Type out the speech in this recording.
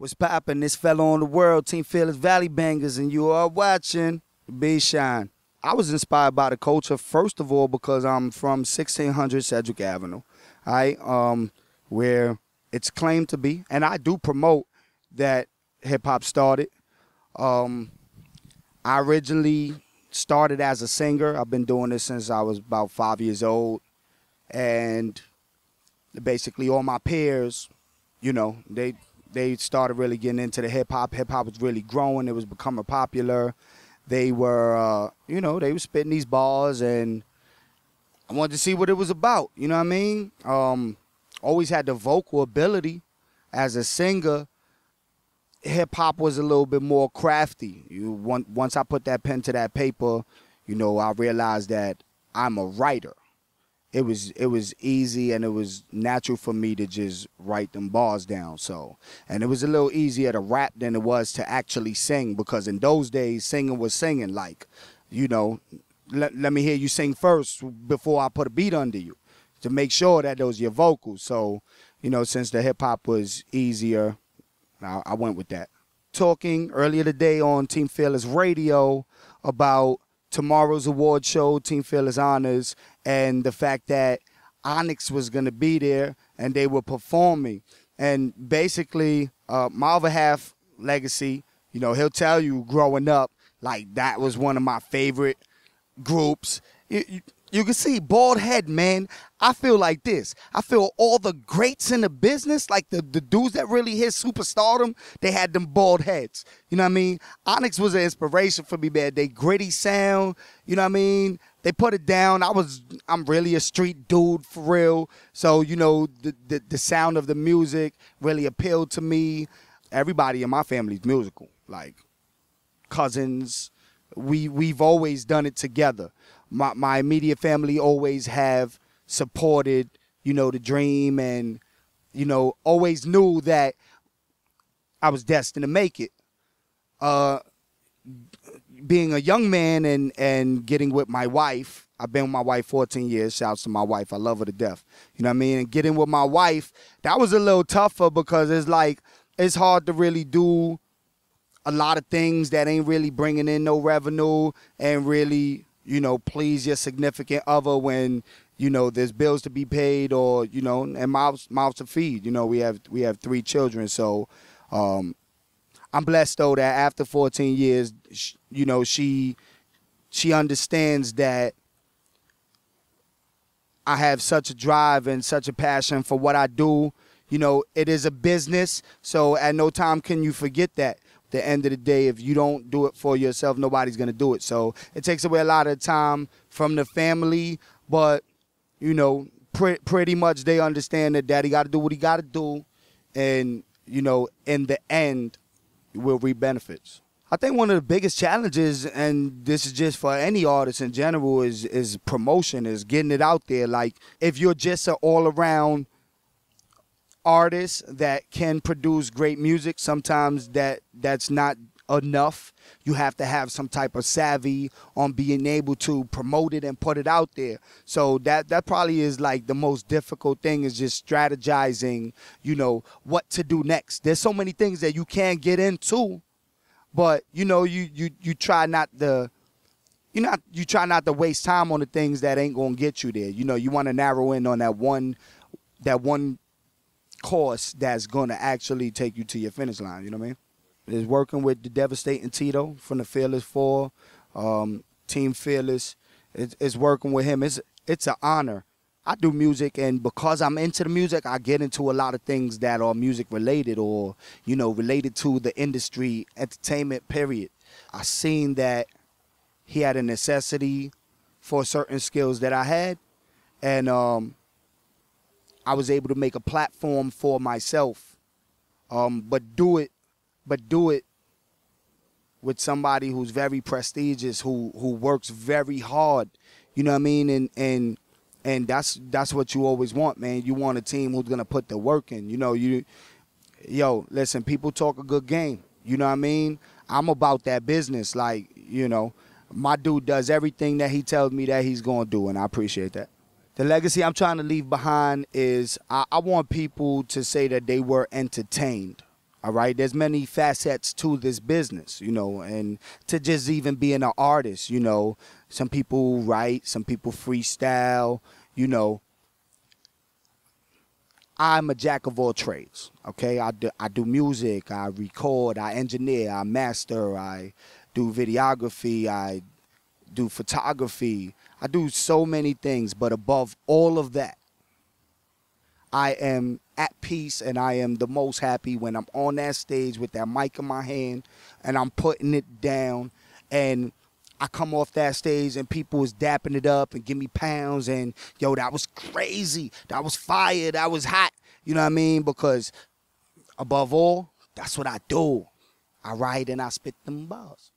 What's poppin'? This Fel'on the world, Team Fearless Valley Bangers, and you are watching B-Shine. I was inspired by the culture, first of all, because I'm from 1600 Sedgwick Avenue, all right, where it's claimed to be, and I do promote that hip-hop started. I originally started as a singer. I've been doing this since I was about 5 years old, and basically all my peers, you know, they started really getting into the hip-hop. Hip-hop was really growing. It was becoming popular. They were, they were spitting these bars, and I wanted to see what it was about. You know what I mean? Always had the vocal ability. As a singer, hip-hop was a little bit more crafty. Once I put that pen to that paper, I realized that I'm a writer. It was easy, and it was natural for me to just write them bars down. So, and it was a little easier to rap than it was to actually sing, because in those days, singing was singing. Like, let me hear you sing first before I put a beat under you, to make sure that those your vocals. So, since the hip hop was easier, I went with that. Talking earlier today on Team Fearless Radio about tomorrow's award show, Team Fearless Honors, and the fact that Onyx was going to be there and they were performing. And basically, my other half, Legacy, he'll tell you growing up, like, that was one of my favorite groups. You can see, bald head, man. I feel like this. I feel all the greats in the business, like the dudes that really hit superstardom, they had them bald heads. You know what I mean? Onyx was an inspiration for me, man. They gritty sound, you know what I mean? They put it down. I'm really a street dude for real. So, the sound of the music really appealed to me. Everybody in my family's musical. Like, cousins, we've always done it together. My immediate family always have supported, the dream, and, always knew that I was destined to make it. Being a young man and getting with my wife, I've been with my wife 14 years. Shouts to my wife. I love her to death. You know what I mean? And getting with my wife, that was a little tougher, because it's hard to really do a lot of things that ain't really bringing in no revenue, and really, please your significant other when, there's bills to be paid, or, and mouths to feed. We have 3 children. So I'm blessed, though, that after 14 years, she understands that I have such a drive and such a passion for what I do. It is a business, so at no time can you forget that. At the end of the day, if you don't do it for yourself, nobody's going to do it. So it takes away a lot of time from the family, but, pretty much they understand that daddy got to do what he got to do, and, in the end, we'll reap benefits. I think one of the biggest challenges, and this is just for any artist in general, is promotion, is getting it out there. Like, if you're just an all-around artist that can produce great music, sometimes that's not enough. You have to have some type of savvy on being able to promote it and put it out there. So that probably is like the most difficult thing, is just strategizing, what to do next. There's so many things that you can get into, but you try not to you try not to waste time on the things that ain't gonna get you there. You want to narrow in on that one course that's going to actually take you to your finish line. You know what I mean? It's working with the devastating Tito from the Fearless 4, Team Fearless. It's working with him. It's an honor. I do music, and because I'm into the music, I get into a lot of things that are music related, or, related to the industry, entertainment, period. I seen that he had a necessity for certain skills that I had, and I was able to make a platform for myself, but do it with somebody who's very prestigious, who works very hard. You know what I mean? And that's what you always want, man. You want a team who's gonna put the work in. Listen, people talk a good game. You know what I mean? I'm about that business. Like, my dude does everything that he tells me that he's gonna do, and I appreciate that. The legacy I'm trying to leave behind is I want people to say that they were entertained. All right, there's many facets to this business, you know, and to just even being an artist, you know, some people write, some people freestyle, you know. I'm a jack of all trades, okay? I do music, I record, I engineer, I master, I do videography, I do photography. I do so many things, but above all of that, I am at peace and I am the most happy when I'm on that stage with that mic in my hand and I'm putting it down and I come off that stage and people is dapping it up and give me pounds and, yo, that was crazy. That was fire. That was hot. You know what I mean? Because above all, that's what I do. I write and I spit them bars.